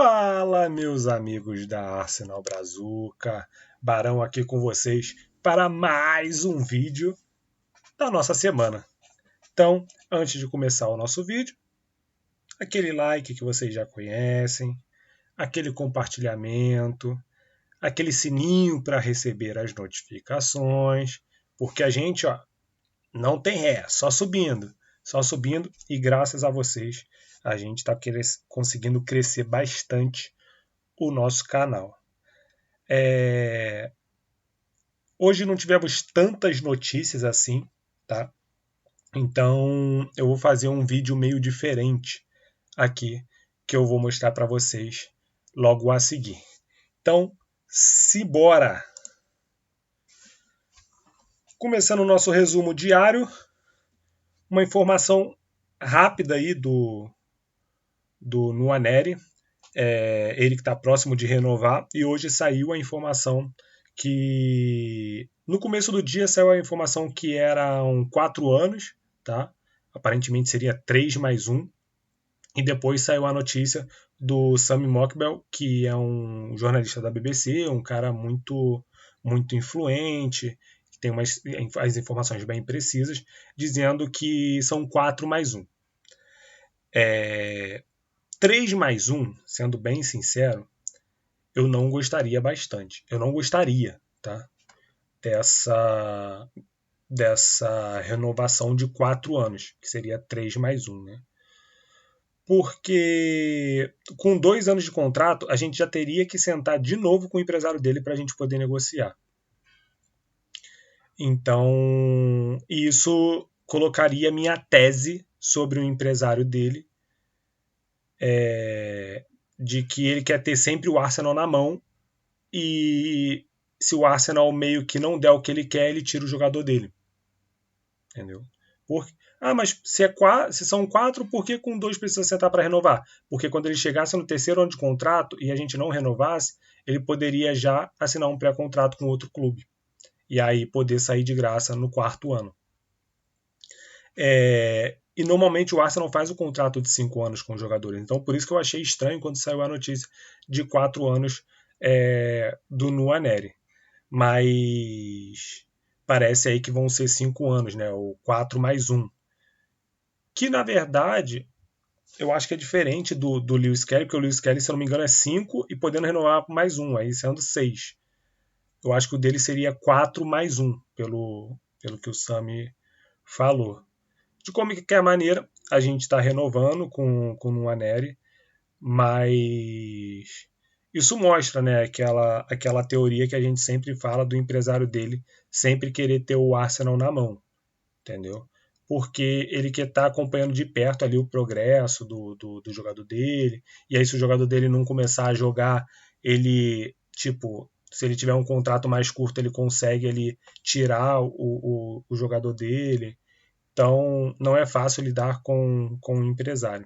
Fala, meus amigos da Arsenal Brazuca, Barão aqui com vocês para mais um vídeo da nossa semana. Então, antes de começar o nosso vídeo, aquele like que vocês já conhecem, aquele compartilhamento, aquele sininho para receber as notificações, porque a gente, não tem ré, só subindo e graças a vocês a gente está conseguindo crescer bastante o nosso canal. Hoje não tivemos tantas notícias assim, tá? Então eu vou fazer um vídeo meio diferente aqui que eu vou mostrar para vocês logo a seguir. Então, simbora! Começando o nosso resumo diário, uma informação rápida aí do Nwaneri, ele que está próximo de renovar, e hoje saiu a informação que no começo do dia saiu a informação que eram 4 anos, tá? Aparentemente seria 3 mais 1, e depois saiu a notícia do Sami Mokbel, que é um jornalista da BBC, um cara muito influente, que tem as informações bem precisas, dizendo que são 4 mais 1. 3 mais 1, sendo bem sincero, eu não gostaria bastante. Eu não gostaria, tá? Dessa renovação de 4 anos, que seria 3 mais 1, né? Porque com 2 anos de contrato, a gente já teria que sentar de novo com o empresário dele para a gente poder negociar. Então, isso colocaria minha tese sobre o empresário dele, de que ele quer ter sempre o Arsenal na mão, e se o Arsenal meio que não der o que ele quer, ele tira o jogador dele. Entendeu? Mas se são 4, por que com 2 precisa sentar para renovar? Porque quando ele chegasse no terceiro ano de contrato e a gente não renovasse, ele poderia já assinar um pré-contrato com outro clube. E aí poder sair de graça no 4º ano. E normalmente o Arsenal faz o contrato de 5 anos com os jogadores. Então por isso que eu achei estranho quando saiu a notícia de 4 anos do Nwaneri. Mas parece aí que vão ser 5 anos, né? Ou 4 mais 1. Que na verdade eu acho que é diferente do Lewis Kelly, porque o Lewis Kelly, se eu não me engano, é 5 e podendo renovar por mais 1, aí sendo 6. Eu acho que o dele seria 4 mais 1, pelo que o Sami falou. De qualquer maneira, a gente está renovando com o Nwaneri, mas isso mostra, né, aquela teoria que a gente sempre fala do empresário dele sempre querer ter o Arsenal na mão, entendeu? Porque ele quer estar acompanhando de perto ali o progresso do jogador dele, e aí se o jogador dele não começar a jogar, ele, se ele tiver um contrato mais curto, ele consegue ele tirar o jogador dele. Então não é fácil lidar com um empresário.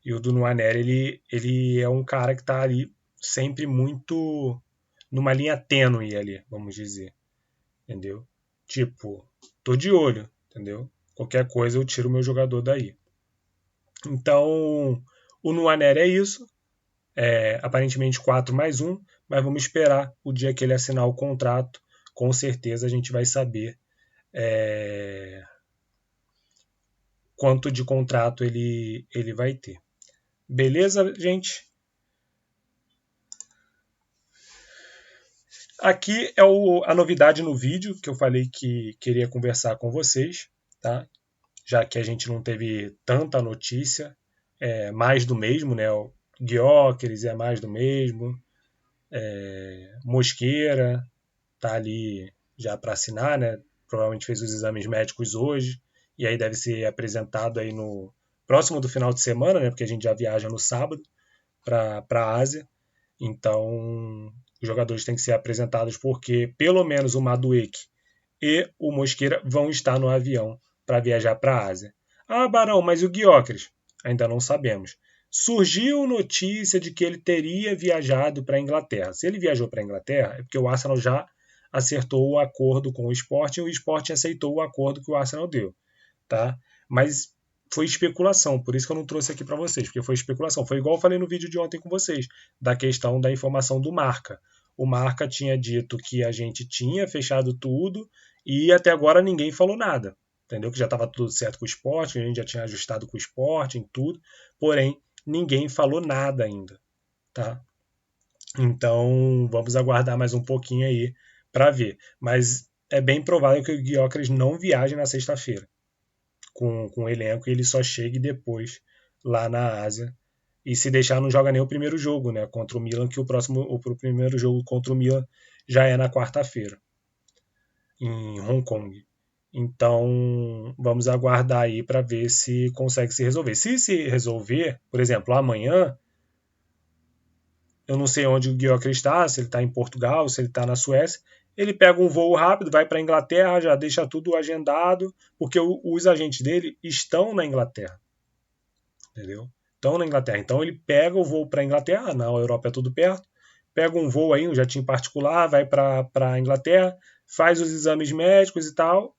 E o do Nwaneri, ele é um cara que está ali sempre muito numa linha tênue ali, vamos dizer. Entendeu? Tô de olho, entendeu? Qualquer coisa eu tiro o meu jogador daí. Então, o Nwaneri é isso. Aparentemente 4 mais 1, mas vamos esperar o dia que ele assinar o contrato. Com certeza a gente vai saber quanto de contrato ele vai ter. Beleza, gente? Aqui é a novidade no vídeo que eu falei que queria conversar com vocês, tá? Já que a gente não teve tanta notícia, mais do mesmo, né? O Gyökeres é mais do mesmo, Mosquera tá ali já para assinar, né? Provavelmente fez os exames médicos hoje, e aí deve ser apresentado aí no próximo do final de semana, né? Porque a gente já viaja no sábado para a Ásia. Então, os jogadores têm que ser apresentados porque pelo menos o Madueke e o Mosquera vão estar no avião para viajar para a Ásia. Ah, Barão, mas o Gyökeres? Ainda não sabemos. Surgiu notícia de que ele teria viajado para a Inglaterra. Se ele viajou para a Inglaterra, é porque o Arsenal já acertou o acordo com o Sporting e o Sporting aceitou o acordo que o Arsenal deu. Tá? Mas foi especulação, por isso que eu não trouxe aqui para vocês, porque foi especulação. Foi igual eu falei no vídeo de ontem com vocês, da questão da informação do Marca. O Marca tinha dito que a gente tinha fechado tudo e até agora ninguém falou nada. Entendeu? Que já estava tudo certo com o Sport, a gente já tinha ajustado com o Sport em tudo, porém ninguém falou nada ainda, tá? Então vamos aguardar mais um pouquinho aí para ver. Mas é bem provável que o Gyökeres não viaje na sexta-feira com o elenco e ele só chegue depois lá na Ásia. E se deixar, não joga nem o primeiro jogo, né? Contra o Milan, que o primeiro jogo contra o Milan já é na quarta-feira, em Hong Kong. Então, vamos aguardar aí para ver se consegue se resolver. Se resolver, por exemplo, amanhã, eu não sei onde o Gyökeres está, se ele está em Portugal, se ele está na Suécia, ele pega um voo rápido, vai para a Inglaterra, já deixa tudo agendado, porque os agentes dele estão na Inglaterra, entendeu? Estão na Inglaterra. Então ele pega o voo para a Inglaterra, na Europa é tudo perto, pega um voo aí, um jatinho particular, vai para a Inglaterra, faz os exames médicos e tal,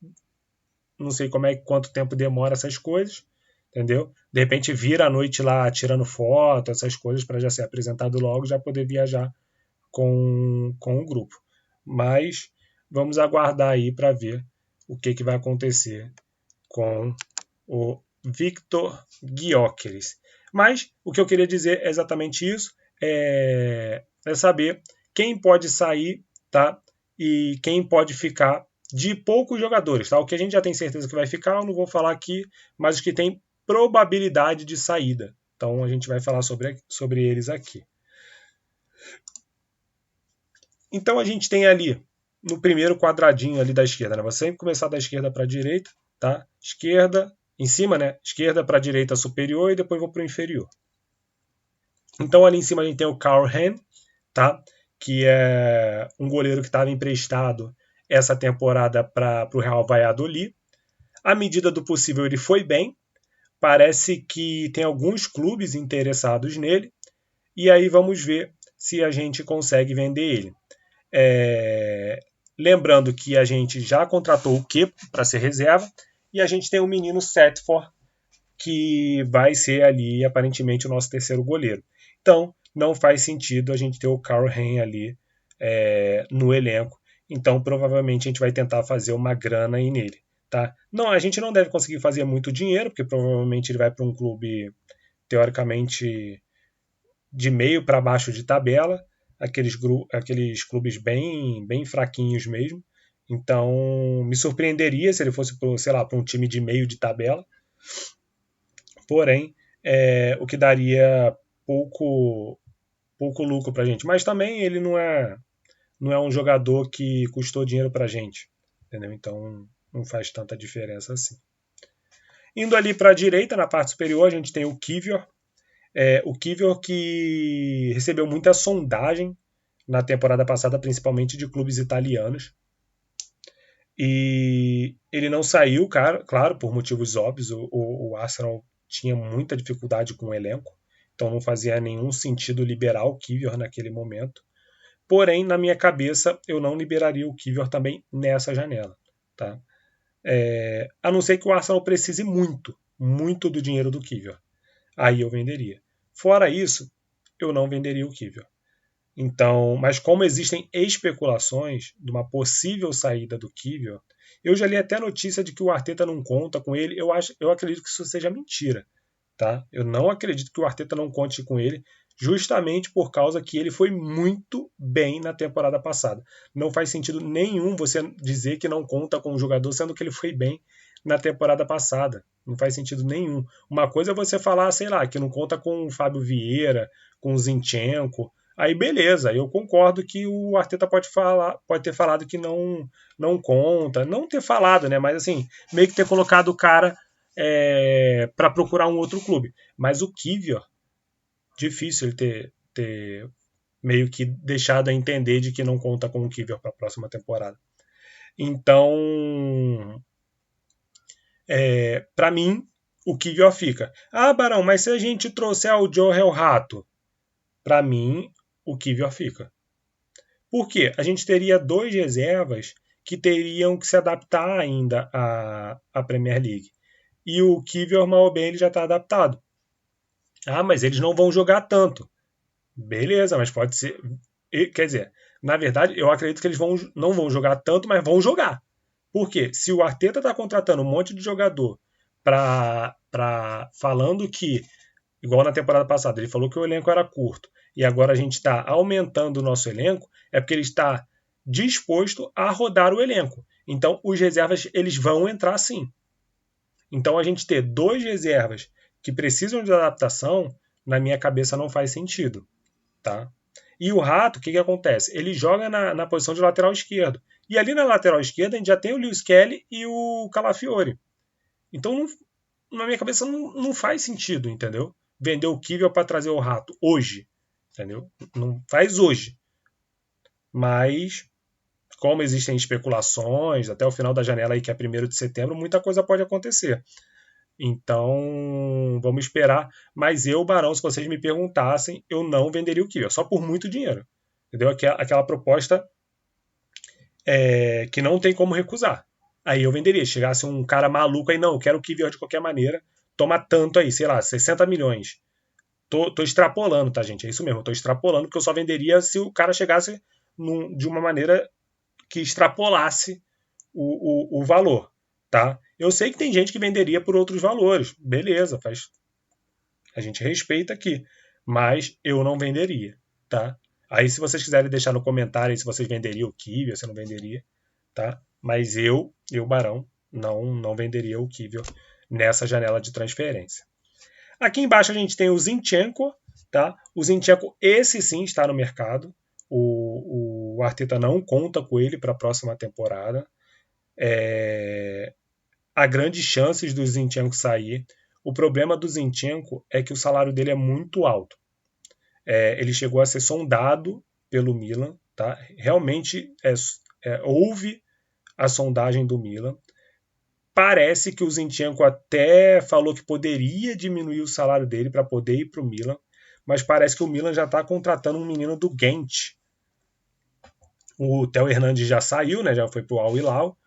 não sei quanto tempo demora essas coisas, entendeu? De repente vira a noite lá tirando foto, essas coisas, para já ser apresentado logo, já poder viajar com o grupo. Mas vamos aguardar aí para ver o que vai acontecer com o Victor Gyökeres. Mas o que eu queria dizer é exatamente isso, é saber quem pode sair, tá? E quem pode ficar de poucos jogadores, tá? O que a gente já tem certeza que vai ficar, eu não vou falar aqui, mas os que tem probabilidade de saída. Então a gente vai falar sobre eles aqui. Então a gente tem ali no primeiro quadradinho ali da esquerda, né? Vou sempre começar da esquerda para a direita, tá? Esquerda, em cima, né? Esquerda para a direita superior e depois vou para o inferior. Então ali em cima a gente tem o Carl Hen, tá? Que é um goleiro que estava emprestado essa temporada para o Real Valladolid. À medida do possível ele foi bem. Parece que tem alguns clubes interessados nele. E aí vamos ver se a gente consegue vender ele. Lembrando que a gente já contratou o Kepa para ser reserva e a gente tem o menino Setford, que vai ser ali aparentemente o nosso terceiro goleiro. Então não faz sentido a gente ter o Carl Hen ali no elenco. Então provavelmente a gente vai tentar fazer uma grana aí nele. Tá? Não, a gente não deve conseguir fazer muito dinheiro, porque provavelmente ele vai para um clube teoricamente de meio para baixo de tabela, aqueles clubes bem fraquinhos mesmo. Então, me surpreenderia se ele fosse para um time de meio de tabela. Porém, o que daria pouco lucro para a gente. Mas também ele não é um jogador que custou dinheiro para a gente. Entendeu? Então, não faz tanta diferença assim. Indo ali para a direita, na parte superior, a gente tem o Kivior. O Kivior que recebeu muita sondagem na temporada passada, principalmente de clubes italianos. E ele não saiu, claro, por motivos óbvios. O Arsenal tinha muita dificuldade com o elenco, então não fazia nenhum sentido liberar o Kivior naquele momento. Porém, na minha cabeça, eu não liberaria o Kivior também nessa janela. Tá? A não ser que o Arsenal precise muito do dinheiro do Kivior. Aí eu venderia. Fora isso, eu não venderia o Kivior. Então, mas como existem especulações de uma possível saída do Kivior, eu já li até notícia de que o Arteta não conta com ele. Eu acredito que isso seja mentira, tá? Eu não acredito que o Arteta não conte com ele, justamente por causa que ele foi muito bem na temporada passada. Não faz sentido nenhum você dizer que não conta com o jogador, sendo que ele foi bem na temporada passada. Não faz sentido nenhum. Uma coisa é você falar, sei lá, que não conta com o Fábio Vieira, com o Zinchenko. Aí beleza, eu concordo que o Arteta pode ter falado que não conta, não ter falado, né? Mas assim, meio que ter colocado o cara para procurar um outro clube. Mas o Kivior, difícil ele ter meio que deixado a entender de que não conta com o Kivior para a próxima temporada. Então, para mim, o Kivior fica. Ah, Barão, mas se a gente trouxer o Joel Rato, para mim, o Kivior fica. Por quê? A gente teria 2 reservas que teriam que se adaptar ainda à Premier League. e o Kiwior, mal ou bem, ele já está adaptado. Ah, mas eles não vão jogar tanto. Beleza, mas pode ser. Quer dizer, na verdade, eu acredito que eles não vão jogar tanto, mas vão jogar. Por quê? Se o Arteta está contratando um monte de jogador falando que, igual na temporada passada, ele falou que o elenco era curto e agora a gente está aumentando o nosso elenco, é porque ele está disposto a rodar o elenco. Então, os reservas eles vão entrar sim. Então, a gente ter 2 reservas que precisam de adaptação, na minha cabeça não faz sentido. Tá? E o Rato, o que acontece? Ele joga na posição de lateral esquerdo. E ali na lateral esquerda a gente já tem o Lewis Kelly e o Calafiori. Então, na minha cabeça, não faz sentido, entendeu? Vender o Kiwior para trazer o Rato hoje. Entendeu? Não faz hoje. Mas, como existem especulações, até o final da janela aí, que é 1º de setembro, muita coisa pode acontecer. Então, vamos esperar. Mas eu, Barão, se vocês me perguntassem, eu não venderia o Kiwior, só por muito dinheiro. Entendeu? Aquela proposta que não tem como recusar. Aí eu venderia. Chegasse um cara maluco aí, não, eu quero o Kiwior de qualquer maneira, toma tanto aí, sei lá, 60 milhões. Tô extrapolando, tá, gente? É isso mesmo, eu tô extrapolando, porque eu só venderia se o cara chegasse de uma maneira que extrapolasse o valor, tá? Eu sei que tem gente que venderia por outros valores, beleza, a gente respeita aqui, mas eu não venderia, tá? Aí se vocês quiserem deixar no comentário se vocês venderiam o Kiwior, se não venderia, tá? Mas eu Barão, não venderia o Kiwior nessa janela de transferência. Aqui embaixo a gente tem o Zinchenko, tá? O Zinchenko, esse sim está no mercado. O Arteta não conta com ele para a próxima temporada. Há grandes chances do Zinchenko sair. O problema do Zinchenko é que o salário dele é muito alto. Ele chegou a ser sondado pelo Milan, tá? Realmente houve a sondagem do Milan. Parece que o Zinchenko até falou que poderia diminuir o salário dele para poder ir para o Milan, mas parece que o Milan já está contratando um menino do Ghent. O Theo Hernandes já saiu, né? Já foi para o Al Hilal,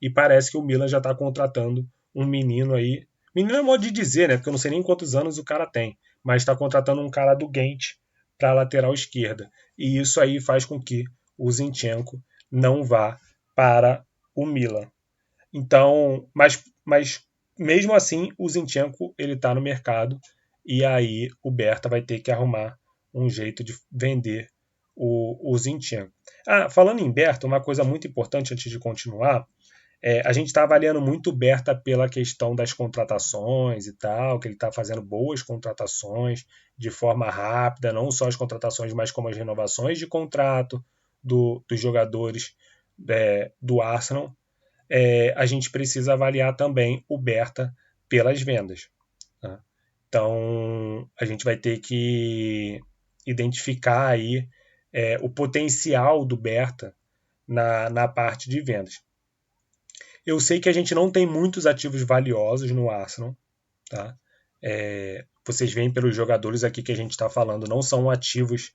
e parece que o Milan já está contratando um menino aí. Menino é modo de dizer, né? Porque eu não sei nem quantos anos o cara tem, mas está contratando um cara do Ghent para a lateral esquerda. E isso aí faz com que o Zinchenko não vá para o Milan. Então, mas mesmo assim, o Zinchenko ele está no mercado e aí o Berta vai ter que arrumar um jeito de vender o Zinchenko. Falando em Berta, uma coisa muito importante antes de continuar, a gente está avaliando muito o Berta pela questão das contratações e tal, que ele está fazendo boas contratações de forma rápida, não só as contratações, mas como as renovações de contrato dos jogadores do Arsenal. A gente precisa avaliar também o Berta pelas vendas. Tá? Então, a gente vai ter que identificar aí o potencial do Berta na parte de vendas. Eu sei que a gente não tem muitos ativos valiosos no Arsenal. Tá? Vocês veem pelos jogadores aqui que a gente está falando, não são ativos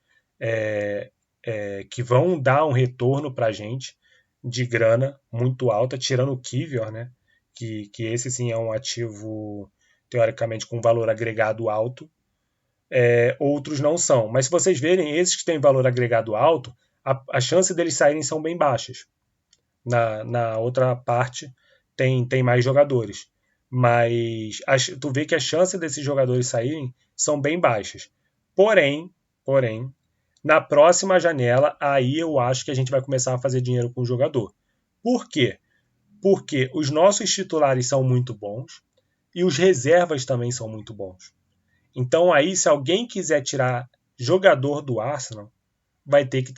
que vão dar um retorno para a gente de grana muito alta, tirando o Kiwior, né? Que esse sim é um ativo teoricamente com valor agregado alto. Outros não são. Mas se vocês verem, esses que têm valor agregado alto, a chance deles saírem são bem baixas. Na outra parte tem mais jogadores. Mas tu vê que a chance desses jogadores saírem são bem baixas. Porém, na próxima janela, aí eu acho que a gente vai começar a fazer dinheiro com o jogador. Por quê? Porque os nossos titulares são muito bons e os reservas também são muito bons. Então aí, se alguém quiser tirar jogador do Arsenal, vai ter que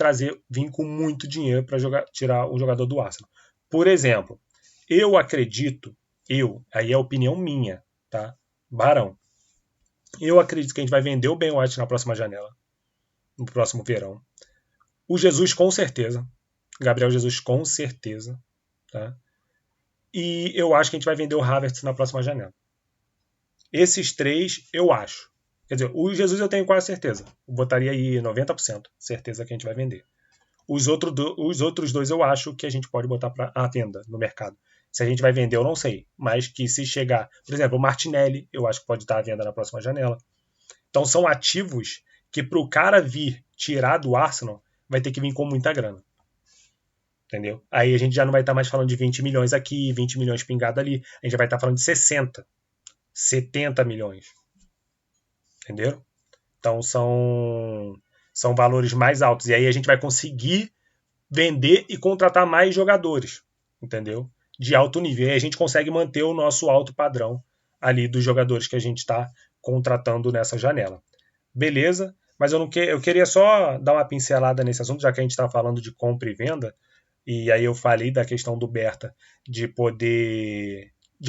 vir com muito dinheiro para tirar o jogador do Arsenal. Por exemplo, eu acredito, aí é opinião minha, tá? Barão. Eu acredito que a gente vai vender o Ben White na próxima janela, no próximo verão. O Jesus com certeza. Gabriel Jesus com certeza. Tá? E eu acho que a gente vai vender o Havertz na próxima janela. Esses 3 eu acho. Quer dizer, o Jesus eu tenho quase certeza. Eu botaria aí 90% certeza que a gente vai vender. Os outros 2 eu acho que a gente pode botar à venda no mercado. Se a gente vai vender, eu não sei. Mas que se chegar, por exemplo, o Martinelli, eu acho que pode estar à venda na próxima janela. Então são ativos que para o cara vir tirar do Arsenal, vai ter que vir com muita grana. Entendeu? Aí a gente já não vai estar mais falando de 20 milhões aqui, 20 milhões pingado ali. A gente já vai estar falando de 60, 70 milhões. Entendeu? Então são valores mais altos. E aí a gente vai conseguir vender e contratar mais jogadores. Entendeu? De alto nível. E aí a gente consegue manter o nosso alto padrão ali dos jogadores que a gente está contratando nessa janela. Beleza? Mas eu queria só dar uma pincelada nesse assunto, já que a gente está falando de compra e venda. E aí eu falei da questão do Berta de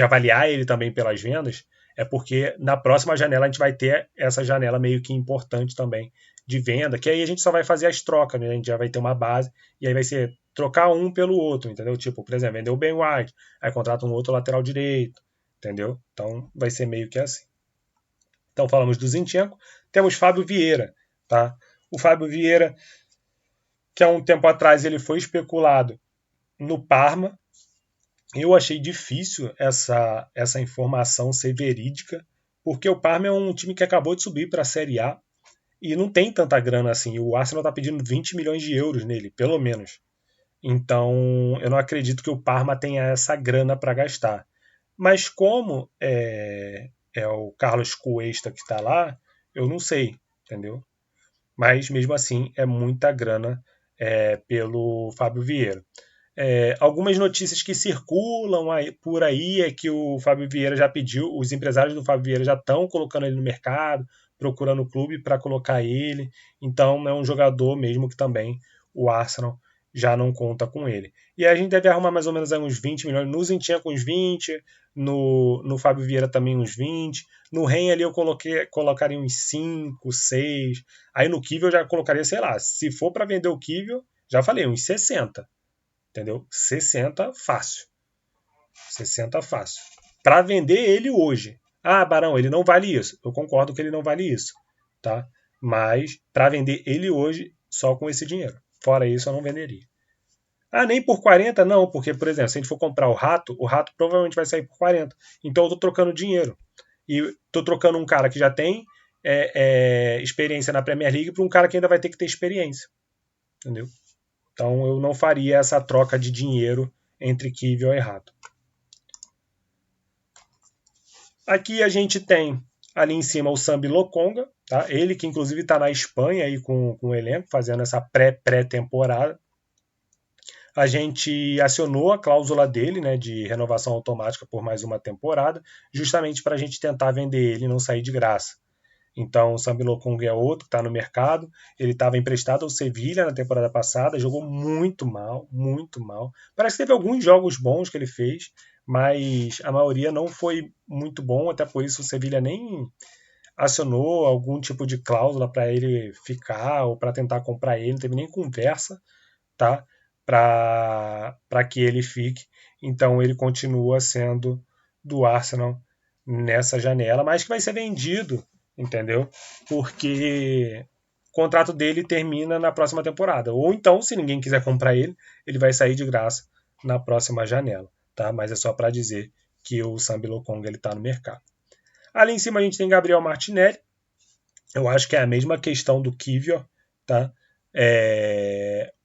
avaliar ele também pelas vendas, é porque na próxima janela a gente vai ter essa janela meio que importante também de venda, que aí a gente só vai fazer as trocas, né? A gente já vai ter uma base e aí vai ser trocar um pelo outro, entendeu? Tipo, por exemplo, vender o Ben White, aí contrata um outro lateral direito, entendeu? Então vai ser meio que assim. Então falamos do Zinchenko, temos Fábio Vieira, tá? O Fábio Vieira, que há um tempo atrás ele foi especulado no Parma. Eu achei difícil essa informação ser verídica, porque o Parma é um time que acabou de subir para a Série A e não tem tanta grana assim. O Arsenal está pedindo 20 milhões de euros nele, pelo menos. Então, eu não acredito que o Parma tenha essa grana para gastar. Mas como é o Carlos Cuesta que está lá, eu não sei, entendeu? Mas mesmo assim é muita grana pelo Fábio Vieira. Algumas notícias que circulam por aí é que o Fábio Vieira já pediu, os empresários do Fábio Vieira já estão colocando ele no mercado, procurando o clube para colocar ele. Então é um jogador mesmo que também o Arsenal já não conta com ele. E aí a gente deve arrumar mais ou menos uns 20 milhões. No Zintinha com uns 20, no Fábio Vieira também uns 20. No Ren ali eu colocaria uns 5, 6. Aí no Kivel eu já colocaria, sei lá, se for para vender o Kivel, já falei, uns 60. Entendeu? 60 fácil. 60 fácil. Para vender ele hoje. Ah, Barão, ele não vale isso. Eu concordo que ele não vale isso. Tá? Mas para vender ele hoje só com esse dinheiro. Fora isso eu não venderia. Ah, nem por 40 não, porque, por exemplo, se a gente for comprar o Rato provavelmente vai sair por 40. Então eu tô trocando dinheiro. E tô trocando um cara que já tem experiência na Premier League para um cara que ainda vai ter que ter experiência. Entendeu? Então eu não faria essa troca de dinheiro entre Kiwior e Rato. Aqui a gente tem ali em cima o Sambi Lokonga, tá? Ele que inclusive está na Espanha aí com o elenco, fazendo essa pré-temporada. A gente acionou a cláusula dele, né, de renovação automática por mais uma temporada, justamente para a gente tentar vender ele e não sair de graça. Então, o Sambi Lokonga é outro que está no mercado. Ele estava emprestado ao Sevilha na temporada passada, jogou muito mal, muito mal. Parece que teve alguns jogos bons que ele fez, mas a maioria não foi muito bom, até por isso o Sevilha nem acionou algum tipo de cláusula para ele ficar ou para tentar comprar ele, não teve nem conversa, tá? Para que ele fique. Então, ele continua sendo do Arsenal nessa janela, mas que vai ser vendido, entendeu? Porque o contrato dele termina na próxima temporada. Ou então, se ninguém quiser comprar ele, ele vai sair de graça na próxima janela, tá? Mas é só para dizer que o Sambi Lokonga ele está no mercado. Ali em cima a gente tem Gabriel Martinelli. Eu acho que é a mesma questão do Kiwior, tá?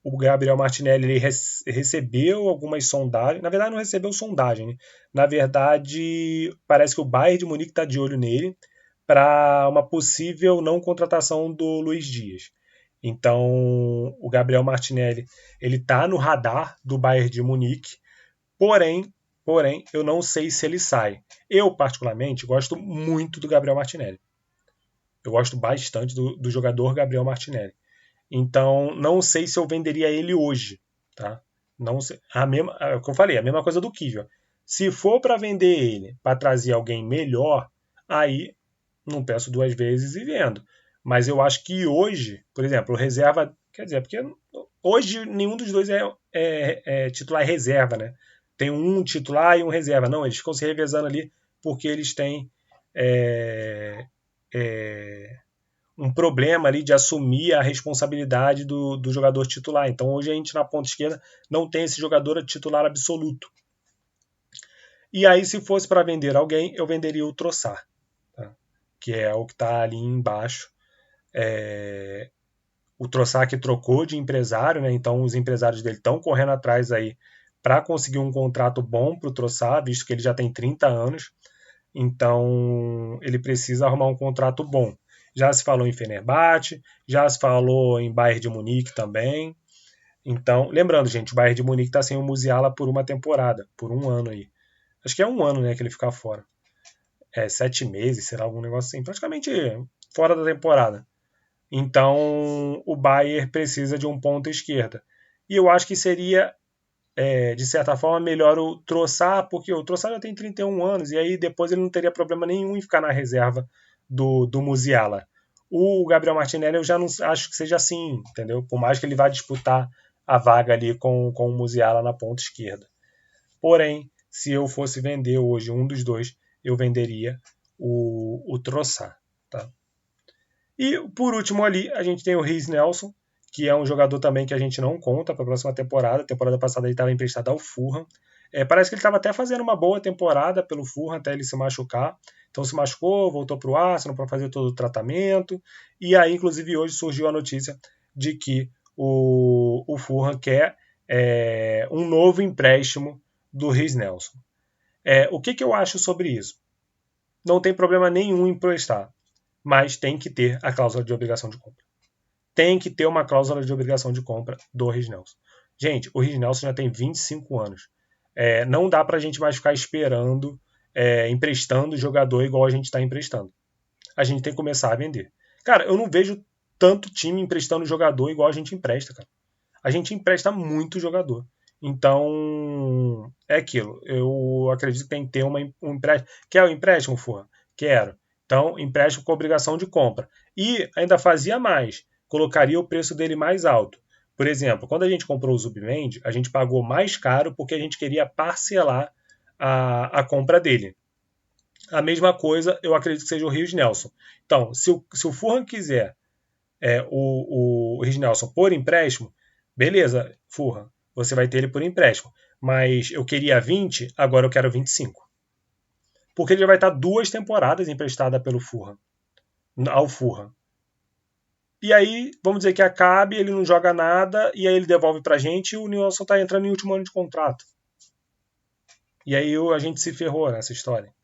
O Gabriel Martinelli ele recebeu algumas sondagens. Na verdade, não recebeu sondagem. Né? Na verdade, parece que o Bayern de Munique está de olho nele para uma possível não contratação do Luiz Dias. Então, o Gabriel Martinelli ele está no radar do Bayern de Munique, porém, eu não sei se ele sai. Eu, particularmente, gosto muito do Gabriel Martinelli. Eu gosto bastante do jogador Gabriel Martinelli. Então, não sei se eu venderia ele hoje, tá? Não sei. Como eu falei, a mesma coisa do Kiwior. Se for para vender ele, para trazer alguém melhor, aí não peço duas vezes e vendo. Mas eu acho que hoje, por exemplo, o reserva, quer dizer, porque hoje nenhum dos dois é titular reserva, né? Tem um titular e um reserva. Não, eles ficam se revezando ali porque eles têm um problema ali de assumir a responsabilidade do jogador titular. Então hoje a gente na ponta esquerda não tem esse jogador titular absoluto. E aí, se fosse para vender alguém, eu venderia o Trossard, tá? Que é o que está ali embaixo. O Trossard que trocou de empresário, né? Então os empresários dele estão correndo atrás aí para conseguir um contrato bom para o Trossard, visto que ele já tem 30 anos. Então ele precisa arrumar um contrato bom. Já se falou em Fenerbahçe, já se falou em Bayern de Munique também. Então, lembrando, gente, o Bayern de Munique está sem o Musiala por uma temporada, por um ano aí. Acho que é um ano, né, que ele fica fora. 7 meses, será algum negócio assim, praticamente fora da temporada. Então, o Bayern precisa de um ponta esquerda. E eu acho que seria, de certa forma, melhor o Trossard, porque o Trossard já tem 31 anos, e aí depois ele não teria problema nenhum em ficar na reserva do Musiala. O Gabriel Martinelli eu já não acho que seja assim, entendeu? Por mais que ele vá disputar a vaga ali com o Musiala na ponta esquerda. Porém, se eu fosse vender hoje um dos dois, eu venderia o Trossard. Tá? E por último ali, a gente tem o Reiss Nelson, que é um jogador também que a gente não conta para a próxima temporada. A temporada passada ele estava emprestado ao Fulham. Parece que ele estava até fazendo uma boa temporada pelo Fulham até ele se machucar. Então se machucou, voltou para o Arsenal para fazer todo o tratamento. E aí, inclusive, hoje surgiu a notícia de que o Fulham quer um novo empréstimo do Reiss Nelson. O que eu acho sobre isso? Não tem problema nenhum em emprestar, mas tem que ter a cláusula de obrigação de compra. Tem que ter uma cláusula de obrigação de compra do Reiss Nelson. Gente, o Reiss Nelson já tem 25 anos. Não dá pra gente mais ficar esperando, emprestando jogador igual a gente está emprestando. A gente tem que começar a vender. Cara, eu não vejo tanto time emprestando jogador igual a gente empresta, cara. A gente empresta muito jogador. Então, é aquilo. Eu acredito que tem que ter um empréstimo. Quer o empréstimo, Forra? Quero. Então, empréstimo com obrigação de compra. E ainda fazia mais. Colocaria o preço dele mais alto. Por exemplo, quando a gente comprou o Zubimendi, a gente pagou mais caro porque a gente queria parcelar a compra dele. A mesma coisa, eu acredito que seja o Reiss Nelson. Então, se o Fulham quiser o Reiss Nelson por empréstimo, beleza, Fulham, você vai ter ele por empréstimo. Mas eu queria 20, agora eu quero 25. Porque ele já vai estar 2 temporadas emprestada pelo Fulham, ao Fulham. E aí, vamos dizer que acabe, ele não joga nada, e aí ele devolve pra gente e o Nelson está entrando em último ano de contrato. E aí a gente se ferrou nessa história.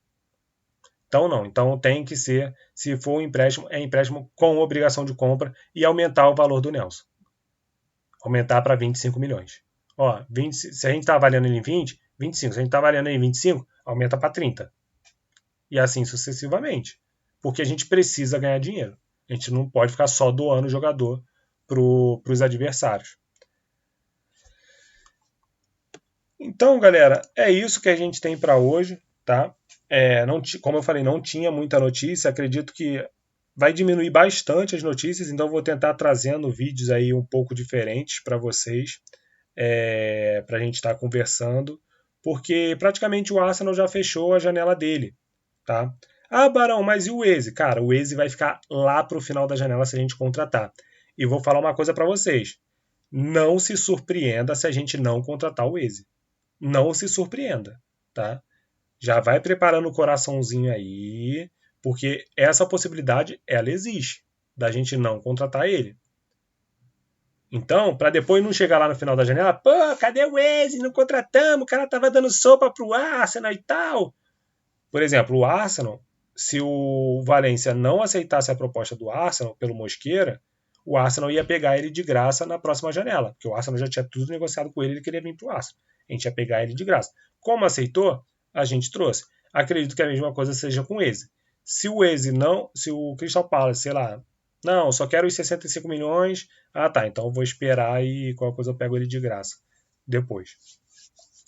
Então não, então tem que ser, se for um empréstimo, é empréstimo com obrigação de compra e aumentar o valor do Nelson. Aumentar para 25 milhões. Ó, 20, se a gente está avaliando ele em 20, 25. Se a gente está avaliando ele em 25, aumenta para 30. E assim sucessivamente. Porque a gente precisa ganhar dinheiro. A gente não pode ficar só doando o jogador para os adversários. Então, galera, é isso que a gente tem para hoje, tá? Como eu falei, não tinha muita notícia. Acredito que vai diminuir bastante as notícias, então vou tentar trazendo vídeos aí um pouco diferentes para vocês, para a gente estar conversando, porque praticamente o Arsenal já fechou a janela dele, tá? Ah, Barão, mas e o Eze? Cara, o Eze vai ficar lá pro final da janela se a gente contratar. E vou falar uma coisa para vocês. Não se surpreenda se a gente não contratar o Eze. Não se surpreenda, tá? Já vai preparando o coraçãozinho aí, porque essa possibilidade, ela existe, da gente não contratar ele. Então, para depois não chegar lá no final da janela, pô, cadê o Eze? Não contratamos, o cara tava dando sopa pro Arsenal e tal. Por exemplo, o Arsenal, se o Valência não aceitasse a proposta do Arsenal pelo Mosqueira, o Arsenal ia pegar ele de graça na próxima janela, porque o Arsenal já tinha tudo negociado com ele, ele queria vir pro Arsenal. A gente ia pegar ele de graça. Como aceitou, a gente trouxe. Acredito que a mesma coisa seja com o Eze. Se o Eze não, se o Crystal Palace, sei lá, não, só quero os 65 milhões, tá, então eu vou esperar e qualquer coisa eu pego ele de graça depois.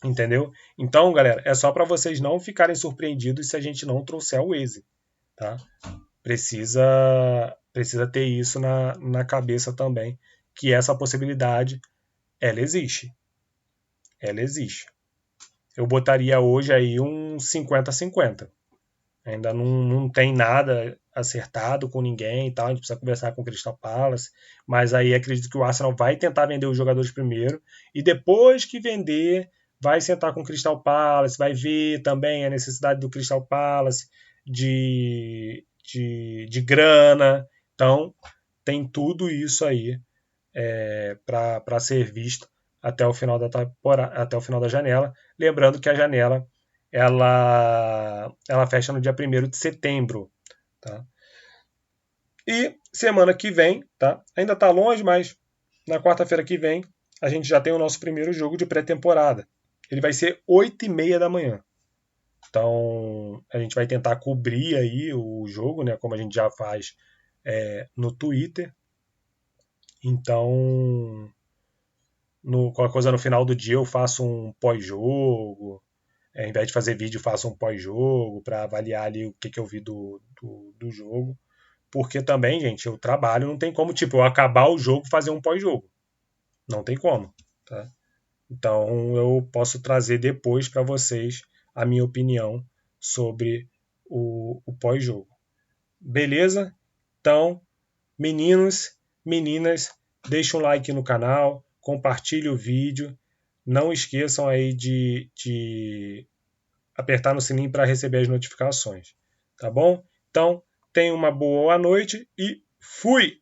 Entendeu? Então, galera, é só para vocês não ficarem surpreendidos se a gente não trouxer o Eze, tá? Precisa ter isso na cabeça também, que essa possibilidade, ela existe. Ela existe. Eu botaria hoje aí um 50-50. Ainda não tem nada acertado com ninguém e tal, a gente precisa conversar com o Crystal Palace, mas aí acredito que o Arsenal vai tentar vender os jogadores primeiro, e depois que vender, vai sentar com o Crystal Palace, vai ver também a necessidade do Crystal Palace de grana. Então, tem tudo isso aí para ser visto até o final da temporada, até o final da janela. Lembrando que a janela ela fecha no dia 1º de setembro. Tá? E semana que vem, tá? Ainda está longe, mas na quarta-feira que vem a gente já tem o nosso primeiro jogo de pré-temporada. Ele vai ser 8h30 da manhã. Então a gente vai tentar cobrir aí o jogo, né? Como a gente já faz no Twitter. Então, qualquer coisa no final do dia eu faço um pós-jogo. Ao invés de fazer vídeo, faço um pós-jogo para avaliar ali o que eu vi do jogo. Porque também, gente, eu trabalho, não tem como, tipo, eu acabar o jogo e fazer um pós-jogo. Não tem como, tá? Então eu posso trazer depois para vocês a minha opinião sobre o pós-jogo. Beleza? Então, meninos, meninas, deixa um like no canal, compartilhe o vídeo. Não esqueçam aí de apertar no sininho para receber as notificações. Tá bom? Então, tenha uma boa noite e fui!